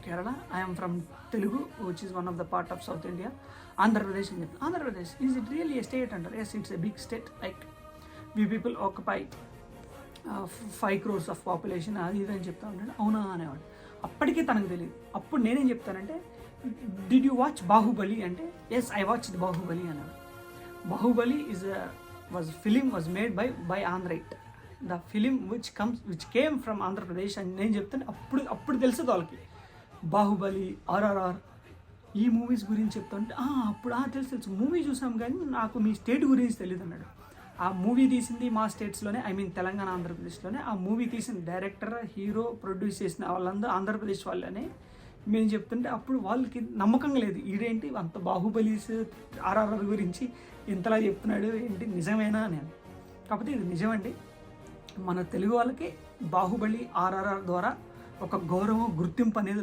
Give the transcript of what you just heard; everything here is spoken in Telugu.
Kerala, I'm from Telugu which is one of the part of south India. Andhra Pradesh అని చెప్తాను. Andhra Pradesh is it really a state అంటారు. Yes, it's a big state. Like we people occupy 5 crores of population, అది ఇది అని చెప్తా ఉంటాడు. అవునా అనేవాడు. అప్పటికీ తనకు తెలియదు. అప్పుడు నేనేం చెప్తానంటే, డిడ్ యూ వాచ్ బాహుబలి అంటే, ఎస్ ఐ వాచ్ బాహుబలి అన్నాడు. Baahubali was made by Andhra. The film which came from Andhra Pradesh అని నేను చెప్తాను. అప్పుడు తెలుస్తుంది వాళ్ళకి బాహుబలి, RRR ఈ మూవీస్ గురించి చెప్తాంటే అప్పుడు తెలుసు మూవీ చూసాం కానీ నాకు మీ స్టేట్ గురించి తెలియదు అన్నాడు. ఆ మూవీ తీసింది మా స్టేట్స్లోనే, ఐ మీన్ తెలంగాణ, ఆంధ్రప్రదేశ్లోనే. ఆ మూవీ తీసిన డైరెక్టర్, హీరో, ప్రొడ్యూస్ చేసిన వాళ్ళందరూ ఆంధ్రప్రదేశ్ వాళ్ళనే మేము చెప్తుంటే అప్పుడు వాళ్ళకి నమ్మకం లేదు. ఈడేంటి అంత బాహుబలీస్, RRR గురించి ఇంతలా చెప్తున్నాడు ఏంటి, నిజమేనా అని. కాకపోతే ఇది నిజమండి. మన తెలుగు వాళ్ళకి బాహుబలి, RRR ద్వారా ఒక గౌరవం, గుర్తింపు అనేది